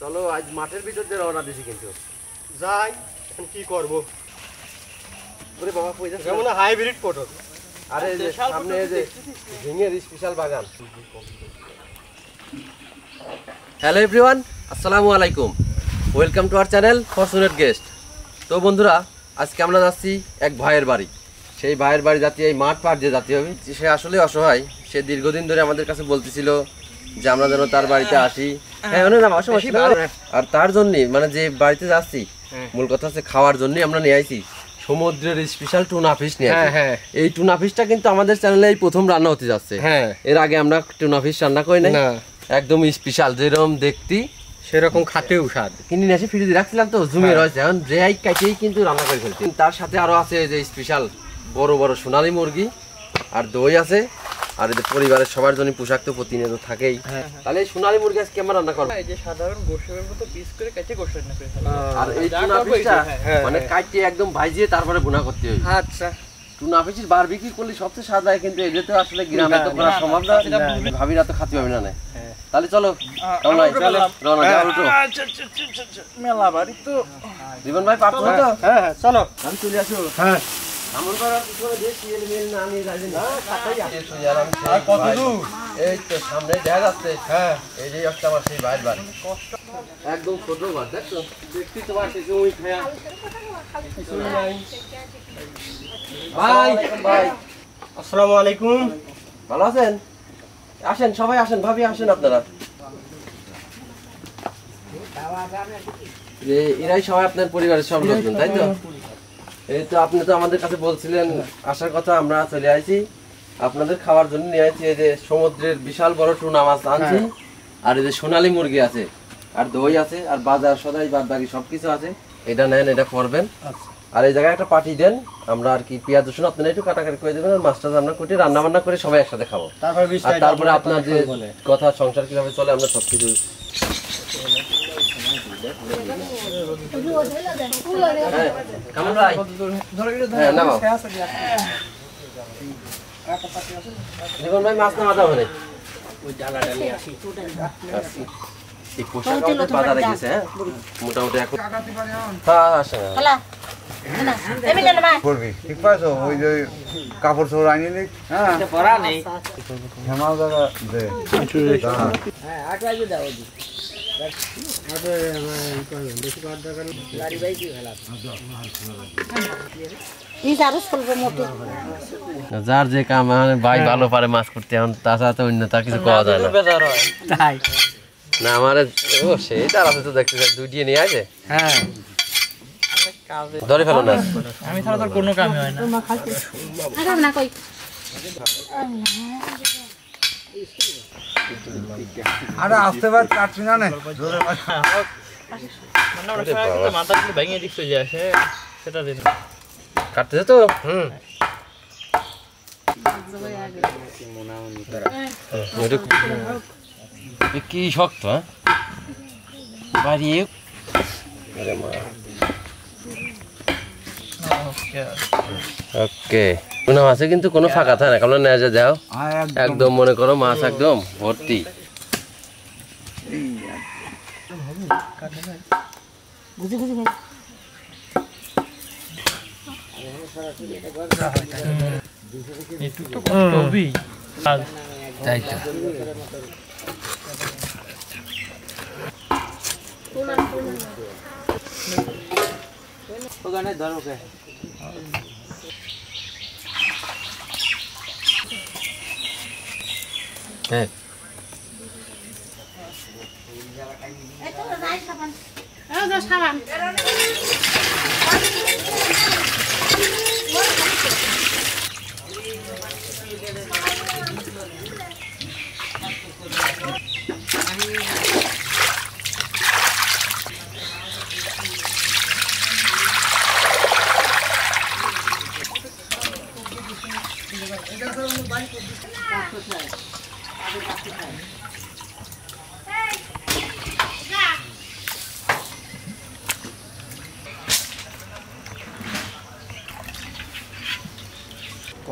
চলো আজ মাঠের ভিতর দিয়ে রওনা দিছি কিন্তু যাই এখন কি করব ওরে বাবা কই যাচ্ছে যেমন হাইব্রিড পটল আরে এই যে সামনে এই যে ঝিঙের স্পেশাল বাগান হ্যালো এভরিওয়ান আসসালামু আলাইকুম welcome to our channel fortunate guest তো বন্ধুরা আজকে আমরা যাচ্ছি এক ভাইয়ের বাড়ি সেই ভাইয়ের বাড়ি যাচ্ছি এই মাঠ পার যে যাতে হবে সে আসলে অসহায় সে দীর্ঘদিন ধরে আমাদের কাছে বলতেছিল যে আমরা যেন তার বাড়িতে আসি হ্যাঁ না আর তার জন্যই মানে যে বাড়িতে যাচ্ছি মূল কথা হচ্ছে খাওয়ার জন্যই আমরা নিয়ে আইছি সমুদ্রের স্পেশাল টুনা ফিশ নিয়ে এই টুনা ফিশটা কিন্তু আমাদের চ্যানেলে এই প্রথম রান্না হতে যাচ্ছে এর আগে আমরা টুনা ফিশ রান্না করি নাই একদম স্পেশাল যেরকম দেখতি সেরকম খাতেও স্বাদ কিনে নিয়ে এসে ফ্রিজে রাখছিলাম তো জুমে রয়েছে এখন যে আই কাটেই কিন্তু রান্না করে ফেলছি তার সাথে আরো আছে যে স্পেশাল বড় বড় সোনালী মুরগি আর দই আছে আর এই যে পরিবারের সবার জন্য পোশাক তো প্রতিনিয়ত থাকেই তাহলে এই সোনালী মুরগি আজকে আমরা রান্না করব এই যে সাধারণ গোশতের মতো পিস করে কেটে গোশত রান্না করে আর এই টুনা ফিশটা মানে কাটে একদম ভাজিয়ে তারপরে ভুনা করতে হয় আচ্ছা টুনা ফিশের বারবিকি করলে সবচেয়ে স্বাদ হয় কিন্তু এটাতে আসলে গ্রামে তো করা সম্ভব না ভাবিরা তো খাতে পাবে না তাহলে চলো রওনা যাও উঠো মেলা বাড়ি তো জীবন ভাই পারছো তো হ্যাঁ চলো আমি চলে আসো হ্যাঁ আমন করার পিছনে যে সিএল মেল না নিয়ে যাই না কাটাই আসে আর কত দূর এই তো সামনে দেখা যাচ্ছে হ্যাঁ এই যে একটা আমার সেই বাইরে বাড়ি একদম ছোট ঘর দেখছো দেখতে তো পারছি জমি খায়া কিছু নাই ভাই ভাই আসসালামু আলাইকুম ভালো আছেন আসেন সবাই আসেন ভাবি আসেন আপনারা যে এরাই সবাই আপনার পরিবারের সব লোকজন তাই তো এই তো আপনি তো আমাদের কাছে বলছিলেন আসার কথা আমরা চলে আসি আপনাদের খাওয়ার জন্য নিয়ে আসছি এই যে সমুদ্রের বিশাল বড় টুনা মাছ আনছি আর এই যে সোনালী মুরগি আছে আর দই আছে আর বাজার সদাই বাদ বাকি সবকিছু আছে এটা নেন এটা করবেন আর এই জায়গায় একটা পার্টি দেন আমরা আর কি পেঁয়াজ রসুন আপনারা একটু কাটাকাটি করে দেবেন আর মাছটা আমরা কুটি রান্না বান্না করে সবাই একসাথে খাবো আর তারপরে আপনার যে কথা সংসার কিভাবে চলে আমরা সবকিছু কেমন ভাই হ্যাঁ নাও জীবন ভাই মাছ নেওয়া যাবে না ওই ডালাটা নিয়ে আসি এই পোশাক আমাদের বাজারে গেছে হ্যাঁ মোটামুটি এখন হ্যাঁ আসে করবি ঠিক পাইছো ওই যে কাপড় চোপড় আনি নি হ্যাঁ পরা নেই হেমাল দাদা দে হ্যাঁ 8 বাজে দাও দি যার যে কাম মানে ভাই ভালো পারে মাছ করতে এখন তাছাড়া তো অন্য তার কিছু পাওয়া যায় না না আমার ও সেই তার আছে তো দেখতে দুই দিয়ে নিয়ে আসে হ্যাঁ ধরে ফেলো না আমি ছাড়া তোর কোনো কামই হয় না আরে আসতে পার কাটছি না মাথা কিন্তু ভেঙে দিচ্ছে যে আসে সেটা দিন কাটতেছে তো কি শক্ত হ্যাঁ বাড়িয়ে ওকে টুনা মাছে কিন্তু কোনো ফাঁকা থাকে না কারণ নেওয়া যায় যাও একদম মনে করো মাছ একদম ভর্তি তাই তো ওখানে ধরো হ্যাঁ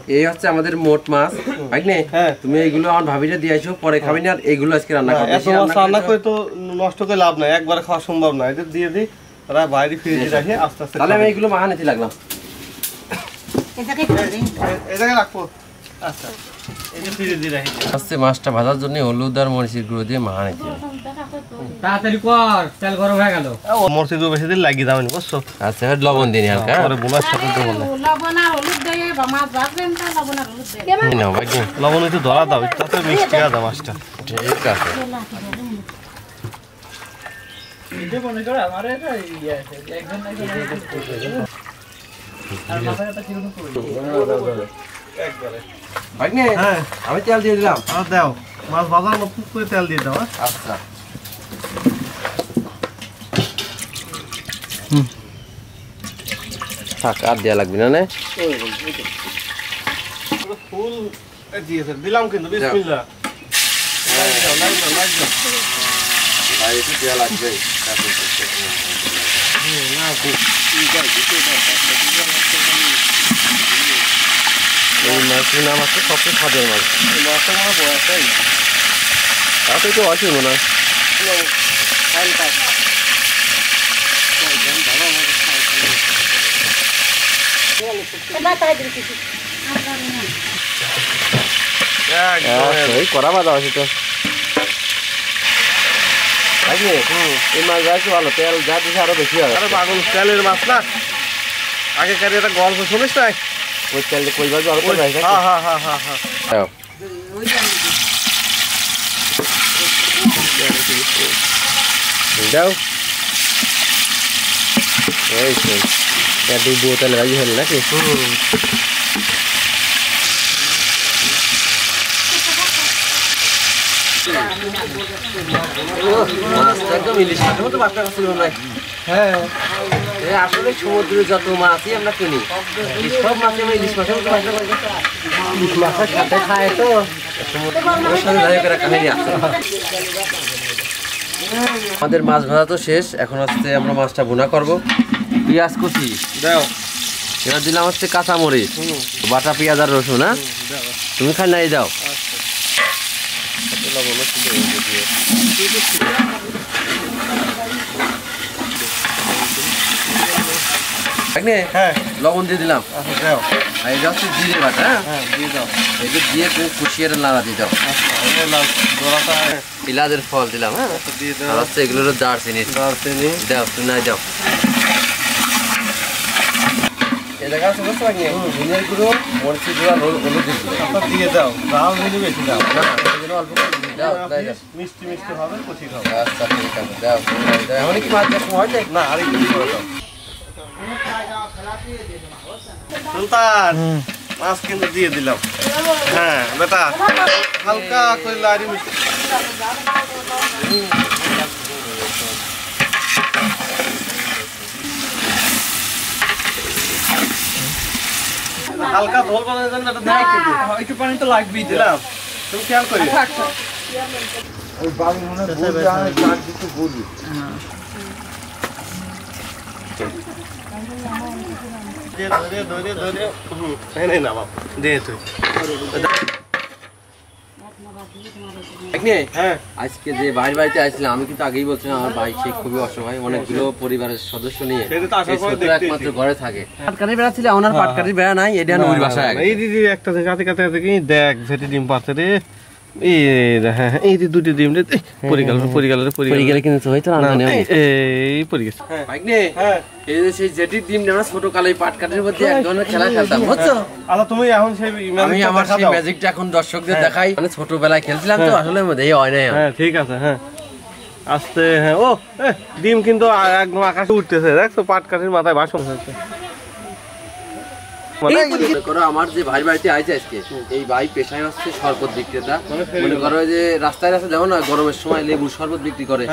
এই হচ্ছে আমাদের মোট মাছ ভাগ্নে হ্যাঁ। তুমি এইগুলো আমার ভাবিটা দিয়ে আইছো, পরে খাবি না, আর এইগুলো আজকে রান্না করবে। এত মাছ রান্না করে তো নষ্ট করে লাভ নাই, একবার খাওয়া সম্ভব না। এদের দিয়ে দিই, ওরা বাইরে ফ্রিজে রাখে আস্তে আস্তে তাহলে আমি খাবে। এইগুলো মাহানিতে লাগলাম। এই জায়গায় রাখবো। আচ্ছা, এই যে ফ্রিজে দিয়ে রাখি। আস্তে মাছটা ভাজার জন্য হলুদ আর মরিচের গুঁড়ো দিয়ে মাহানিতে। তাড়াতাড়ি কর, তেল গরম হয়ে গেল। মরচির বেশি দিন লাগিয়ে যাবেন, বুঝছো? আচ্ছা, এবার লবণ দিন হালকা। পরে বোনার সাথে দেবো না। নাও ভাগ্নে। লবণ একটু ধরা দাও, তাতে মিষ্টি আছে মাছটা। ঠিক আছে। ভাগ্নে, হ্যাঁ, আমি তেল দিয়ে দিলাম। আর দাও মাছ ভাজার মতো করে তেল দিয়ে দাও। আচ্ছা। থাক, আর দেওয়া লাগবে না না? ফুল দিয়েছে, দিলাম কিন্তু। বিসমিল্লাহ। ভাই একটু দেওয়া লাগবে। এই মাছটির নাম আছে সবচেয়ে স্বাদের মাছ। মাছটা মনে বয়াটাই তাতে তো আছে মনে হয়। এই করা বাদা আছে তো। ভাগ্নে, এই মাছ যাচ্ছে ভালো, তেল যা দিছে আরো বেশি হয়। আরে পাগল, তেলের মাছ না। আগে কারে একটা গল্প শুনিস নাই? ওই তেলটা কই ভাবে অল্প রাখি। হ্যাঁ হ্যাঁ হ্যাঁ হ্যাঁ হ্যাঁ। দাও। দাও। এই সেই দুই বোতল ভাজি হল নাকি? মাছটা একদম ইলিশ মাছের মতো বাচ্চা কাছে নাই। হ্যাঁ, আসলে সমুদ্রে যত মাছই আমরা কিনি, সব মাছে আমরা ইলিশ মাছের মতো বাচ্চা পাই। ইলিশ মাছের সাথে খায় তো সমুদ্রের সাথে দাঁড়িয়ে করে কাহিনী আছে। আমাদের মাছ ভাজা তো শেষ, এখন হচ্ছে আমরা মাছটা ভুনা করব। পেঁয়াজ কুচি দাও। এবার দিলাম হচ্ছে কাঁচামরিচ, বাটা পেঁয়াজ আর রসুন। হ্যাঁ, তুমি খাই নাই দাও। হ্যাঁ, লবণ দিয়ে দিলাম। আচ্ছা দাও। আর এটা হচ্ছে জিরে বাটা। হ্যাঁ, হ্যাঁ, দিয়ে দাও। এটা দিয়ে তুমি কুচিয়ে নাড়া দিয়ে দাও। আচ্ছা, এই লাল দোড়াটা পিলাদের ফল দিলাম। হ্যাঁ, দিয়ে আর দাও। হচ্ছে এগুলোর দারচিনি দারচিনি দাও, তুমি নাই দাও। এই দেখা আছে বুঝতে পারি ধনিয়ার গুঁড়ো, মরিচের গুঁড়ো, হলুদ দিয়ে দিলাম। আচ্ছা, দিয়ে দাও। ডাল দিলে বেশি দাও। না, এগুলো অল্প করে দিয়ে দাও, তাই দাও। মিষ্টি মিষ্টি হবে, কুচি খাও। আচ্ছা, ঠিক আছে, দাও, দাও। এখন কি মাছ দেওয়ার সময় হয়েছে? না, আরেকটু করে দাও। সুলতান, মাছ কিন্তু দিয়ে দিলাম। হ্যাঁ বেটা, হালকা করে লাড়ি মিষ্টি। হালকা ঝোল বানানোর জন্য একটা দেয় কিন্তু। একটু পানি তো লাগবেই। দিলাম, তুমি খেয়াল করি। ওই বাবু মনে হয় ভুল জানে, চার দিকে বলি। ধরে ধরে ধরে ধরে না বাবা, দে তুই। হ্যাঁ, আজকে যে ভাইয়ের বাড়িতে আসছিলাম, আমি কিন্তু আগেই বলছিলাম আমার ভাই সে খুবই অসহায়, অনেকগুলো পরিবারের সদস্য নিয়ে সেটা তো আসার এই পরে ছোট দেখতেই একমাত্র ঘরে থাকে। পাটকাঠি বেড়া ছিল, ওনার পাটকাঠি বেড়া নাই, এটা নদীর বাসায় এই দিদি একটা কাতে কাতে কাতে কি দেখ, যেটি ডিম পাচ্ছে রে। এই যে দুটি ডিম রে, পরি গেল পরি গেল রে, পরি গেল। কিন্তু হয়তো এই পরি গেছে। হ্যাঁ, এই যে সেই জেটির ডিম আমরা ছোট কালে পাটকাঠির মধ্যে এক ধরনের খেলা খেলতাম, বুঝছো? আচ্ছা তুমি এখন সেই আমি আমার সেই ম্যাজিকটা এখন দর্শকদের দেখাই। মানে ছোটবেলায় খেলছিলাম তো, আসলে মধ্যে এই হয় না। হ্যাঁ, ঠিক আছে। হ্যাঁ, আস্তে। হ্যাঁ, ও ডিম কিন্তু একদম আকাশে উঠতেছে, দেখছো? পাটকাঠির মাথায় বাসন হয়েছে। মনে করো আমার যে ভাই বাড়িতে আইছে আজকে, এই ভাই পেশায় হচ্ছে শরবত বিক্রেতা। মনে করো যে রাস্তায় রাস্তায় দেখো না গরমের সময় লেবুর শরবত বিক্রি করে,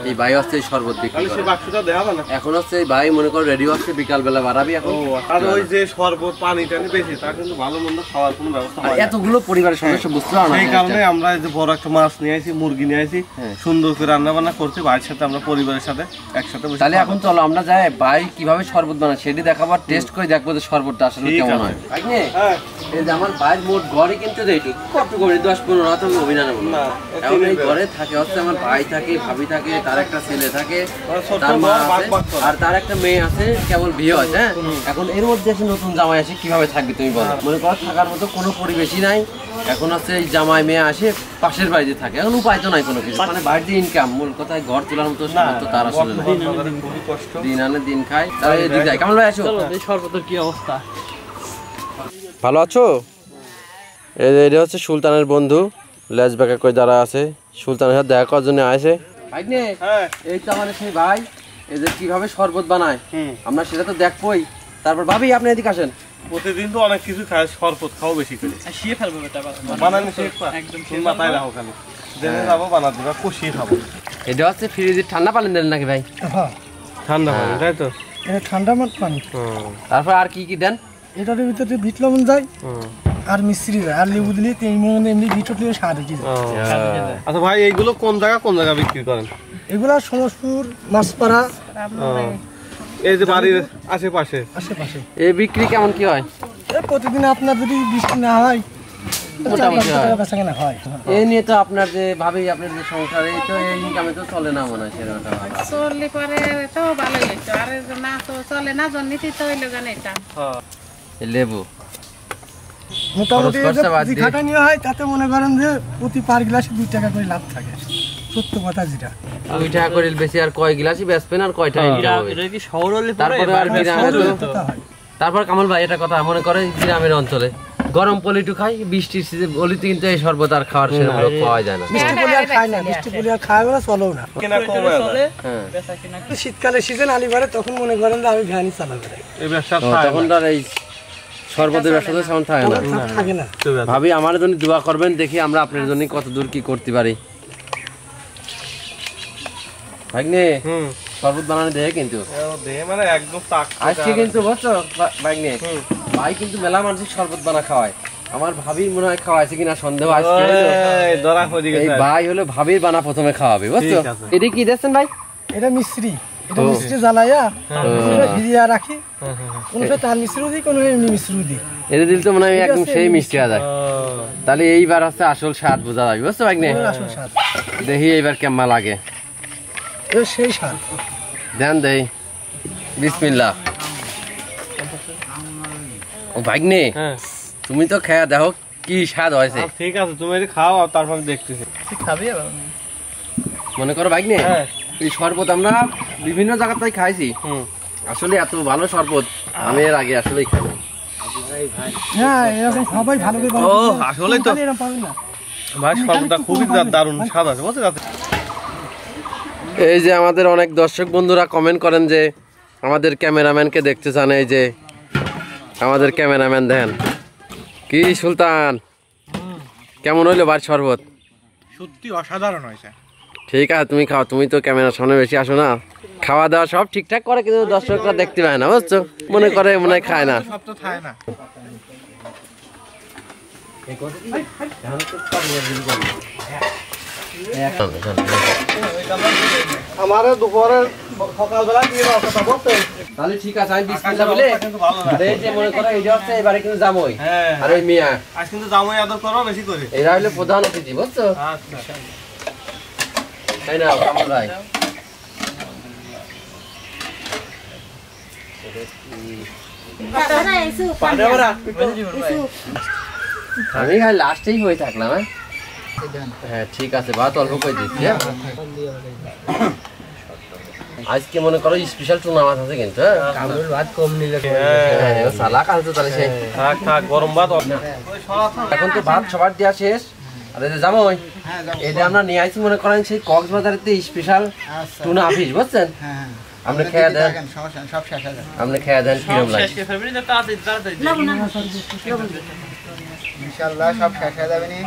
এই ভাই হচ্ছে এই শরবত বিক্রি করে। বাক্সটা দেখাবে না? এখন হচ্ছে এই ভাই মনে করো রেডি হচ্ছে, বিকাল বেলা বাড়াবি এখন। আর ওই যে শরবত পানি টানি বেশি, তার কিন্তু ভালো মন্দ খাওয়ার কোনো ব্যবস্থা আর হয় না। এতগুলো পরিবারের সদস্য বুঝতে পারো না। সেই কারণে আমরা এই যে বড় একটা মাছ নিয়ে আসি, মুরগি নিয়ে আসি, সুন্দর করে রান্না বান্না করছি ভাইয়ের সাথে, আমরা পরিবারের সাথে একসাথে বসে। তাহলে এখন চলো আমরা যাই ভাই কিভাবে শরবত বানায় সেটি দেখাবার, টেস্ট করে দেখবো যে শরবতটা আসলে ঠিক কেমন হয় ভাগ্নে হ্যাঁ এই যে আমার ভাইয়ের মোট ঘরে কিন্তু এইটুকু কত করে 10-15 অত অভিনয় নেব না এখন এই ঘরে থাকে হচ্ছে আমার ভাই থাকে ভাবি থাকে তার একটা ছেলে থাকে তার মা আছে আর তার একটা মেয়ে আছে কেবল বিয়ে হয়েছে হ্যাঁ এখন এর মধ্যে এসে নতুন জামাই আসে কিভাবে থাকবে তুমি বলো মনে করো থাকার মতো কোনো পরিবেশই নাই এখন হচ্ছে এই জামাই মেয়ে আসে পাশের বাড়িতে থাকে এখন উপায় তো নাই কোনো কিছু মানে বাড়িতে ইনকাম মূল কথায় ঘর তোলার মতো সামর্থ্য তার আসলে না দিন আনে দিন খায় তাহলে এদিক যায় কেমন ভাই আসো সর্বতের কি অবস্থা ভালো আছো এটা হচ্ছে সুলতানের বন্ধু লেজ ব্যাকা কই যারা আছে সুলতানের সাথে দেখা করার জন্য আসে ভাইনে হ্যাঁ এই তো আমাদের সেই ভাই এই যে কিভাবে শরবত বানায় আমরা সেটা তো দেখবোই তারপর ভাবি আপনি এদিকে আসেন প্রতিদিন তো অনেক কিছু খায় শরবত খাও বেশি করে শিয়ে ফেলবো এটা বানানি শেখ একদম মাথায় রাখো খালি জেনে যাবো বানা দিবা কষিয়ে খাবো এটা হচ্ছে ফ্রিজে ঠান্ডা পানি দেন নাকি ভাই হ্যাঁ ঠান্ডা পানি তাই তো এটা ঠান্ডা মাঠ পানি তারপর আর কি কি দেন এটার ভিতরে বিট লবণ যায় আর মিশ্রি যায় আর লেবু দিলে এমনি বিটুট দিয়ে স্বাদ হয়ে যায়। আচ্ছা ভাই এইগুলো কোন জায়গা বিক্রি করেন এগুলা সমসপুর মাছপাড়া এই যে বাড়ির আশেপাশে আশেপাশে এই বিক্রি কেমন কি হয় প্রতিদিন আপনার যদি বৃষ্টি না হয় মোটামুটি হয়। বেচা কেনা হয়। এই নিয়ে তো আপনার যে ভাবি আপনার যে সংসারে এই তো এই ইনকামে তো চলে না মনে হয় সেরকমটা ভালো চললে পরে তো ভালোই হইতো আর না তো চলে না জন্মিতে তো হইলো গান এটা এই লেবু মোটামুটি খরচ খরচা বাদ যদি দিয়ে। খাটানি হয় তাতে মনে করেন যে প্রতি পার গ্লাসে 2 টাকা করে লাভ থাকে সত্য কথা যেটা 2 টাকা করে বেশি আর কয় গ্লাসই বেচবেন আর কয়টা ইনকাম হবে এটা কি শহর হলে তারপরে আর গ্রামে তো কথা হয় তারপর কামাল ভাই এটা কথা মনে করে গ্রামের অঞ্চলে গরম পলিটু খাই বৃষ্টির সিজন বলিতে কিন্তু এই শরবত আর খাওয়ার সেরকম লোক পাওয়া যায় না মিষ্টি পুলি আর খায় না মিষ্টি পুলি আর খায় বলে চলেও না কেনা কমে যায় হ্যাঁ শীতকালে সিজন আলি বাড়ে তখন মনে করেন যে আমি ভ্যানই চালাবো এই ব্যবসা তখন তো আর এই শরবতের ব্যবসা তো সেমন থাকে না থাকে না ভাবি আমার জন্য দোয়া করবেন দেখি আমরা আপনার জন্য কত দূর কি করতে পারি ভাগ্নে শরবত বানানো দেখে কিন্তু দেহে মানে একদম তাক আজকে কিন্তু বুঝছো ভাগ্নে ভাই কিন্তু মেলা মানুষের শরবত বানা খাওয়ায় আমার ভাবির মনে হয় খাওয়াইছে কিনা সন্দেহ আজকে এই ধরা হয়ে এই গেছে ভাই হলো ভাবির বানা প্রথমে খাওয়াবে বুঝছো ঠিক আছে। এটা কি দেখছেন ভাই এটা মিস্ত্রি এটা মিস্ত্রি জ্বালাইয়া এটা ভিজিয়া রাখি কোনো তার মিশ্রিও দিই কোনো এমনি মিশ্রিও দিই এটা দিল তো মনে হয় একদম সেই মিষ্টি হয়ে যায় তাহলে এইবার হচ্ছে আসল স্বাদ বোঝা যাবে বুঝছো ভাগ্নে আসল স্বাদ দেখি এইবার কেমন লাগে এটা সেই স্বাদ দেন দেই বিসমিল্লাহ ও ভাগ্নে হ্যাঁ তুমি তো খেয়া দেখো কি স্বাদ হয়েছে ঠিক আছে তুমি এটা খাও আর তারপর দেখতেছি খাবি আবার মনে করো ভাগ্নে হ্যাঁ এই শরবত আমরা বিভিন্ন জায়গাতেই খাইছি আসলে এত ভালো শরবত আমি এর আগে আসলেই খাই নাই। হ্যাঁ এরকম সবাই ভালো করে ও আসলেই তো এরকম পাবেন না ভাই শরবতটা খুবই দারুণ স্বাদ আছে বুঝতে পারছেন এই যে আমাদের অনেক দর্শক বন্ধুরা কমেন্ট করেন যে আমাদের ক্যামেরাম্যানকে দেখতে চান এই যে আমাদের ক্যামেরাম্যান দেখেন কি সুলতান কেমন হইলো বার শরবত সত্যি অসাধারণ হয়েছে। ঠিক আছে তুমি খাও তুমি তো ক্যামেরার সামনে বেশি আসো না খাওয়া দাওয়া সব ঠিকঠাক করে কিন্তু দর্শকরা দেখতে পায় না বুঝছো মনে করে মনে হয় খায় না সব তো খায় না। আমার দুপুরে সকালবেলা দিয়ে দাও কথা বলতে তাহলে ঠিক আছে আমি বিসমিল্লাহ বলে এই যে মনে করো এইটা হচ্ছে এবারে কিন্তু যামই হ্যাঁ আর ওই মিয়া আজ কিন্তু জামাই আদর করো বেশি করে এরা হলো প্রধান অতিথি বুঝছো আচ্ছা তাই না কামল ভাই আমি খালি লাস্টেই হয়ে থাকলাম হ্যাঁ হ্যাঁ ঠিক আছে ভাত অল্প করে দিচ্ছি হ্যাঁ আজকে মনে করো স্পেশাল টুনা মাছ আছে কিন্তু কামরুল ভাত কম নিলে সালা কাল তো তাহলে সেই থাক থাক গরম ভাত এখন তো ভাত সবার দেওয়া শেষ আর এই যে জামাই এটা আমরা নিয়ে আসছি মনে করেন সেই কক্সবাজারেতে স্পেশাল টুনা আফিস বুঝছেন আপনি খেয়ে দেন আপনি খেয়ে দেন কিরম লাগে শেষ করে ফেলবি না তাড়াতাড়ি তাড়াতাড়ি ইনশাআল্লাহ সব শেষ হয়ে যাবে নি।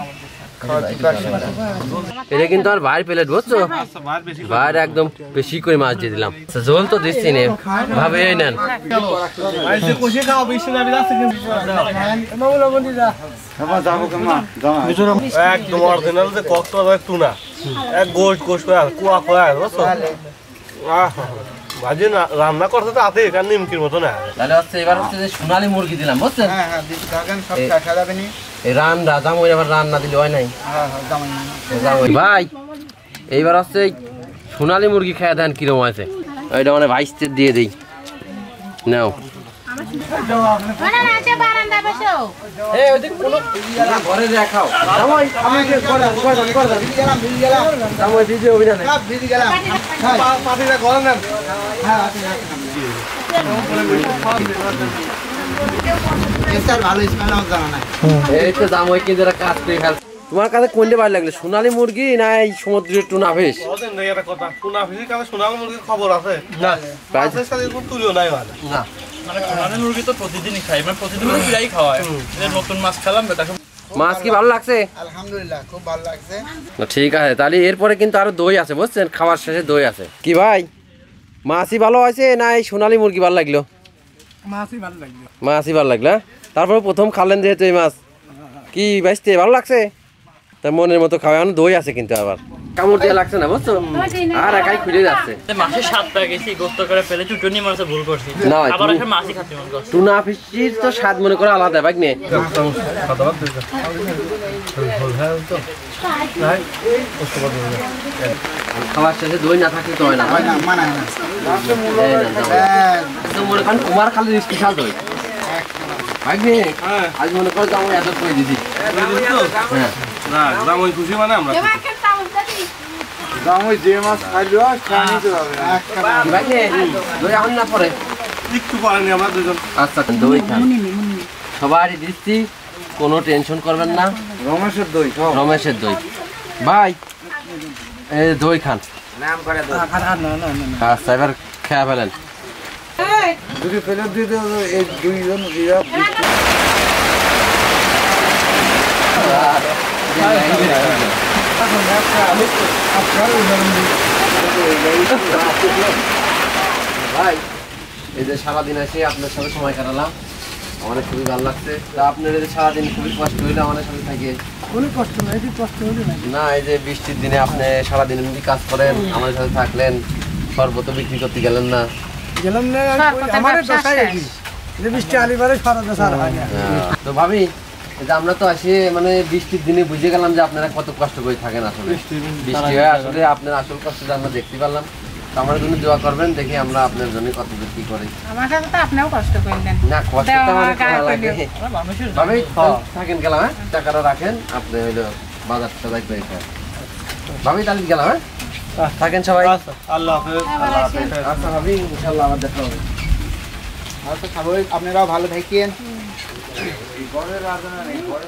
এটা কিন্তু আর বাইরে প্লেট বুঝছো আচ্ছা ভাত বেশি বাইরে একদম বেশি করে মাছ দিয়ে দিলাম আচ্ছা, ঝোল তো দিচ্ছি না ভাবে এই নেন আইসে কষে খাও বেশি যাবি যাচ্ছে কিন্তু বাবা যাবো কেমন একদম অরিজিনাল যে কক্সবাজার টুনা এক গোশ গোশ করে কুয়া করে বুঝছো ভাজি রান্না করতে তো আতে এখানে নিমকির মতো না তাহলে হচ্ছে এবার হচ্ছে যে সোনালী মুরগি দিলাম বুঝছেন হ্যাঁ হ্যাঁ দিতে থাকেন সব খাওয়া যাবে নি এই রান্না জামাই আবার রান্না দিলে হয় নাই হ্যাঁ হ্যাঁ জামাই জামাই ভাই এইবার হচ্ছে এই সোনালী মুরগি খেয়ে দেন কিরকম আছে ওইটা মানে 22 দিয়ে দিই নাও মানে না আছে বারান্দা বসো এই ওইদিকে কোনো ঘরে দেখাও জামাই আমি যে করে গেলাম জামাই দিতে হবে না সব ভিজে গেলাম হ্যাঁ পাটিটা করে নেন হ্যাঁ স্যার ভালো স্মেল আমার জানা নাই এই তো জামাই কিন্তু এরা কাজ করে ফেল তোমার কাছে কোনটা ভালো লাগলো সোনালী মুরগি না এই সমুদ্রের টুনা ফিশ বলেন না এটা কথা টুনা ফিশির কাছে সোনালী মুরগির খবর আছে না প্রাইসের সাথে কোনো তুলিও নাই মানে না মানে সোনালী মুরগি তো প্রতিদিনই খাই মানে প্রতিদিন প্রায়ই খাওয়া হয় এই নতুন মাছ খেলাম দেখো মাছ কি ভালো লাগছে আলহামদুলিল্লাহ খুব ভালো লাগছে না ঠিক আছে তাহলে এরপরে কিন্তু আরো দই আছে বুঝছেন খাওয়ার শেষে দই আছে কি ভাই মাছই ভালো আছে না এই সোনালী মুরগি ভালো লাগলো মাছই ভালো লাগলো মাছই ভালো লাগলো তারপরে প্রথম খালেন যেহেতু এই মাছ কি বাইসতে ভালো লাগছে তার মনের মতো খাওয়া দই আছে কিন্তু আবার কামড় দিয়ে লাগছে না বুঝছো আর একাই খুলে যাচ্ছে মাছের স্বাদটা গেছি গোস্ত করে ফেলে চুটনি মাছে ভুল করছি না, আবার তুমি- একটা মাছই খাতে মন করছে টুনা ফিশির তো স্বাদ মনে করে আলাদা ভাগ নে খাওয়ার শেষে দই না থাকলে তো হয় না হয় না মানায় না এই না, দাও। একদম মনে করেন তোমার খালি স্পেশাল দই ভাগ নে আজ মনে করো যে আমি এত করে দিছি হ্যাঁ না জামাই খুশি মানে আমরা তোমাকে চাউল দাদি জামাই যে মাছ খাইলো খানি তো হবে ভাগ নে দই আন না পরে একটু পারেনি আমরা দুজন আচ্ছা দই খান সবারই দিচ্ছি কোনো টেনশন করবেন না রমেশের দই রমেশের দই ভাই এই দই খান নাম করে দই আচ্ছা এবার খেয়ে ফেলেন দুটি ফেরত দিতে হবে এই দুইজন দিয়া ভাই এই যে সারাদিন এসে আপনার সাথে সময় কাটালাম আমার খুবই ভালো লাগছে তা আপনার এই যে সারাদিন খুবই কষ্ট হইলে আমাদের সাথে থাকে কোনো কষ্ট নাই কি কষ্ট হলে না না এই যে বৃষ্টির দিনে আপনি সারাদিন এমনি কাজ করেন আমাদের সাথে থাকলেন শরবত বিক্রি করতে গেলেন না গেলাম না সরবতের আমার ব্যবসা দশাই শেষ। কি যে বৃষ্টি আলিবারে সরদে সার হয় না তো ভাবি এই যে আমরা তো আসি মানে বৃষ্টির দিনে বুঝে গেলাম যে আপনারা কত কষ্ট করে থাকেন আসলে বৃষ্টি হয় আসলে আপনার আসল কষ্টটা আমরা দেখতে পারলাম তো আমার জন্য দোয়া করবেন দেখি আমরা আপনার জন্য কত দূর কি করি আমার সাথে তো আপনিও কষ্ট করলেন না কষ্ট তো আমার করা লাগে মানুষের ভাবি থাকেন গেলাম হ্যাঁ টাকাটা রাখেন আপনি হইলো বাজার সদাই করে খান ভাবি তাহলে গেলাম হ্যাঁ থাকেন সবাই আল্লাহ হাফেজ আচ্ছা ভাবি ইনশাল্লাহ আবার দেখা হবে আচ্ছা সবাই আপনারাও ভালো থাকেন ঘরের রাজনা নেই ঘরে